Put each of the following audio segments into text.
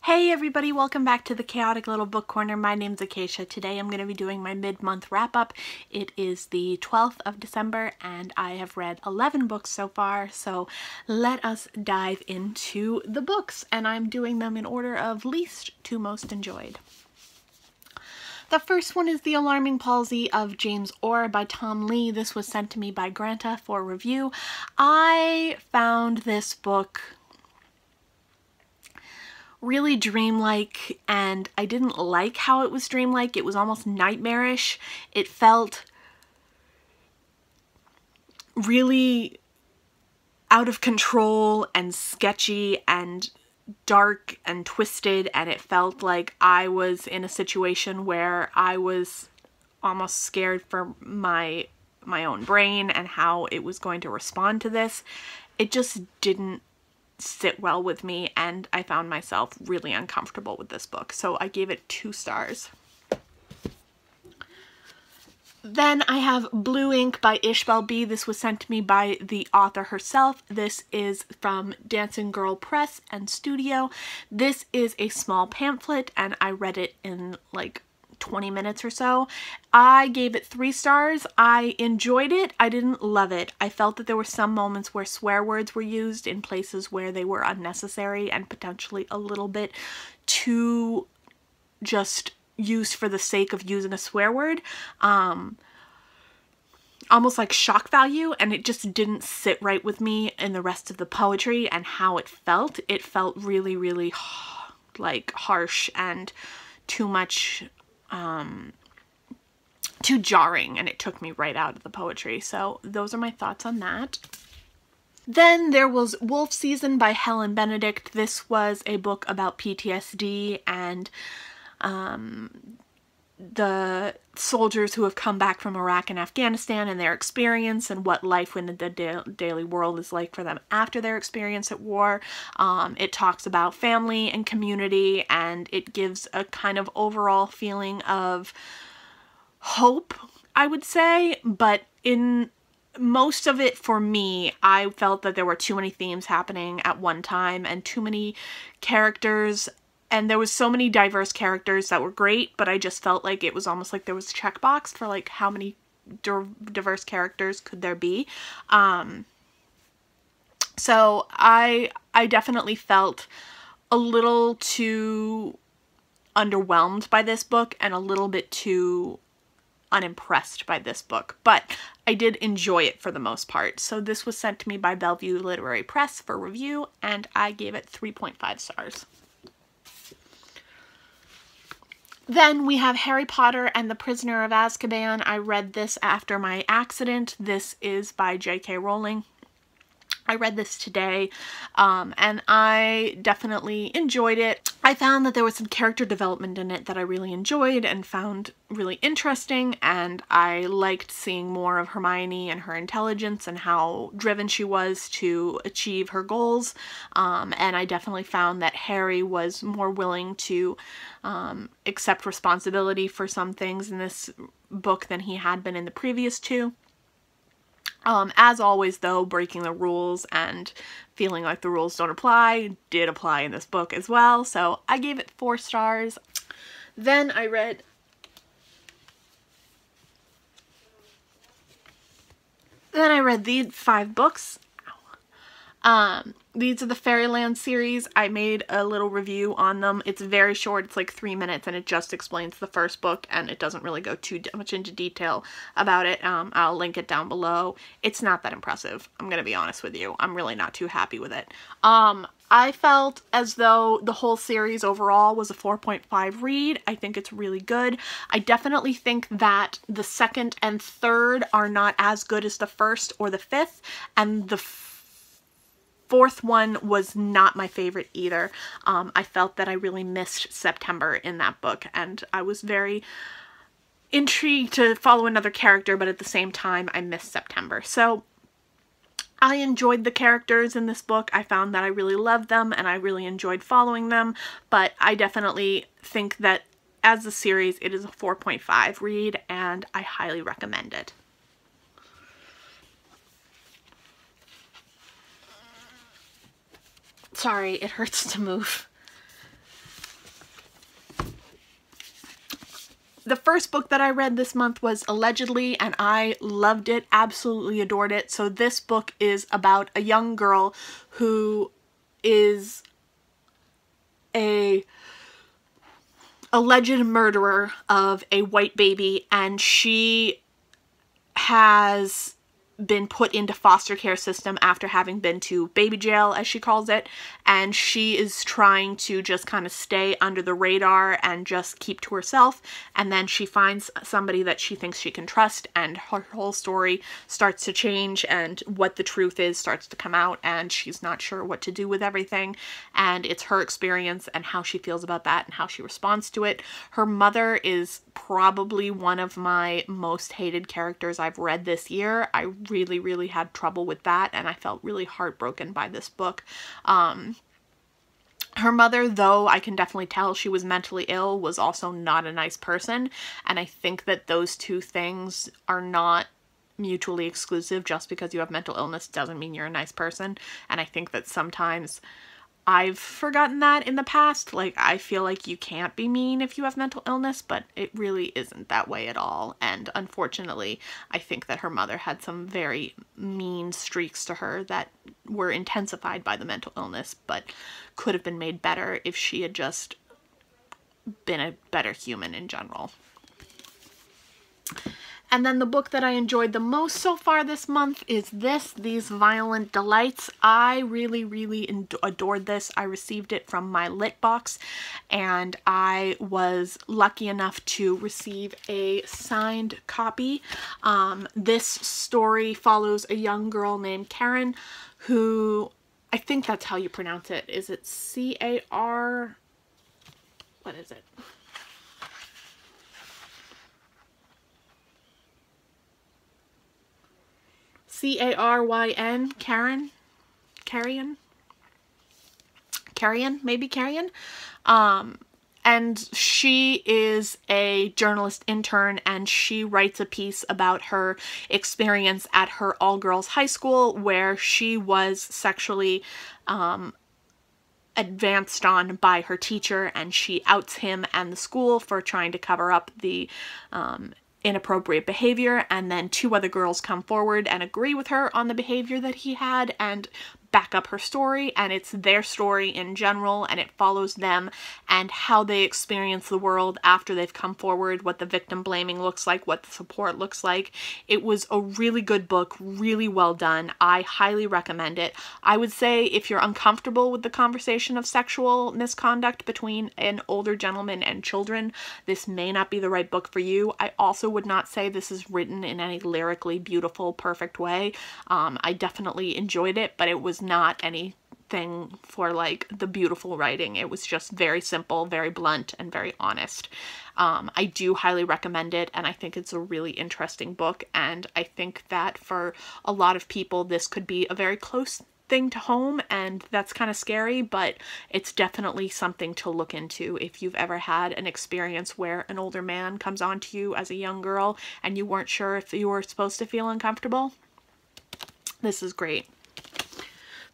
Hey everybody, welcome back to the Chaotic Little Book Corner. My name's Acacia. Today I'm going to be doing my mid-month wrap-up. It is the 12th of December and I have read 11 books so far, so let us dive into the books, and I'm doing them in order of least to most enjoyed. The first one is The Alarming Palsy of James Orr by Tom Lee. This was sent to me by Granta for review. I found this book really dreamlike, and I didn't like how it was dreamlike. It was almost nightmarish. It felt really out of control and sketchy and dark and twisted, and it felt like I was in a situation where I was almost scared for my own brain and how it was going to respond to this. It just didn't sit well with me, and I found myself really uncomfortable with this book, so I gave it 2 stars. Then I have Blue Ink by Ishbel B. This was sent to me by the author herself. This is from Dancing Girl Press and Studio. This is a small pamphlet and I read it in like 20 minutes or so. I gave it 3 stars. I enjoyed it. I didn't love it. I felt that there were some moments where swear words were used in places where they were unnecessary and potentially a little bit too just used for the sake of using a swear word. Almost like shock value, and it just didn't sit right with me in the rest of the poetry and how it felt. It felt really like harsh and too much too jarring, and it took me right out of the poetry. So those are my thoughts on that. Then there was Wolf Season by Helen Benedict. This was a book about PTSD and the soldiers who have come back from Iraq and Afghanistan and their experience and what life in the daily world is like for them after their experience at war. It talks about family and community, and it gives a kind of overall feeling of hope, I would say, but in most of it, for me, I felt that there were too many themes happening at one time and too many characters. And there was so many diverse characters that were great, but I just felt like it was almost like there was a checkbox for like how many diverse characters could there be. So I definitely felt a little too underwhelmed by this book and a little bit too unimpressed by this book, but I did enjoy it for the most part. So this was sent to me by Bellevue Literary Press for review, and I gave it 3.5 stars. Then we have Harry Potter and the Prisoner of Azkaban. I read this after my accident. This is by J.K. Rowling. I read this today, and I definitely enjoyed it. I found that there was some character development in it that I really enjoyed and found really interesting, and I liked seeing more of Hermione and her intelligence and how driven she was to achieve her goals, and I definitely found that Harry was more willing to accept responsibility for some things in this book than he had been in the previous 2. As always, though, breaking the rules and feeling like the rules don't apply did apply in this book as well, so I gave it 4 stars. Then I read these 5 books. These are the Fairyland series. I made a little review on them. It's very short. It's like 3 minutes, and it just explains the first book, and it doesn't really go too much into detail about it. I'll link it down below. It's not that impressive. I'm gonna be honest with you. I'm really not too happy with it. I felt as though the whole series overall was a 4.5 read. I think it's really good. I definitely think that the 2nd and 3rd are not as good as the 1st or the 5th, and the 4th one was not my favorite either. I felt that I really missed September in that book, and I was very intrigued to follow another character, but at the same time I missed September. So I enjoyed the characters in this book. I found that I really loved them and I really enjoyed following them, but I definitely think that as a series it is a 4.5 read, and I highly recommend it. Sorry, it hurts to move. The first book that I read this month was Allegedly, and I loved it, absolutely adored it. So this book is about a young girl who is a alleged murderer of a white baby, and she has been put into foster care system after having been to baby jail, as she calls it, and she is trying to just kind of stay under the radar and just keep to herself, and then she finds somebody that she thinks she can trust, and her whole story starts to change, and what the truth is starts to come out, and she's not sure what to do with everything, and it's her experience and how she feels about that and how she responds to it. Her mother is probably one of my most hated characters I've read this year. I really had trouble with that, and I felt really heartbroken by this book. Her mother, though I can definitely tell she was mentally ill, was also not a nice person, and I think that those two things are not mutually exclusive. Just because you have mental illness doesn't mean you're a nice person, and I think that sometimes I've forgotten that in the past. Like, I feel like you can't be mean if you have mental illness, but it really isn't that way at all. And unfortunately, I think that her mother had some very mean streaks to her that were intensified by the mental illness, but could have been made better if she had just been a better human in general. And then the book that I enjoyed the most so far this month is These Violent Delights. I really adored this. I received it from my lit box, and I was lucky enough to receive a signed copy. This story follows a young girl named Karen, who, I think that's how you pronounce it. Is it C-A-R? What is it? C-A-R-Y-N, Karen, maybe Carrion. And she is a journalist intern, and she writes a piece about her experience at her all-girls high school, where she was sexually advanced on by her teacher, and she outs him and the school for trying to cover up the inappropriate behavior, and then two other girls come forward and agree with her on the behavior that he had and back up her story, and it's their story in general, and it follows them and how they experience the world after they've come forward, what the victim blaming looks like, what the support looks like. It was a really good book, really well done. I highly recommend it. I would say if you're uncomfortable with the conversation of sexual misconduct between an older gentleman and children, this may not be the right book for you. I also would not say this is written in any lyrically beautiful, perfect way. I definitely enjoyed it, but it was not anything for like the beautiful writing. It was just very simple, very blunt, and very honest. I do highly recommend it, and I think it's a really interesting book, and I think that for a lot of people this could be a very close thing to home, and that's kind of scary, but it's definitely something to look into if you've ever had an experience where an older man comes on to you as a young girl and you weren't sure if you were supposed to feel uncomfortable. This is great.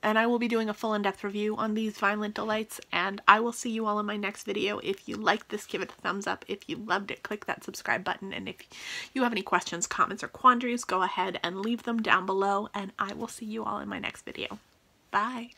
And I will be doing a full in-depth review on These Violent Delights, and I will see you all in my next video. If you liked this, give it a thumbs up. If you loved it, click that subscribe button, and if you have any questions, comments, or quandaries, go ahead and leave them down below, and I will see you all in my next video. Bye!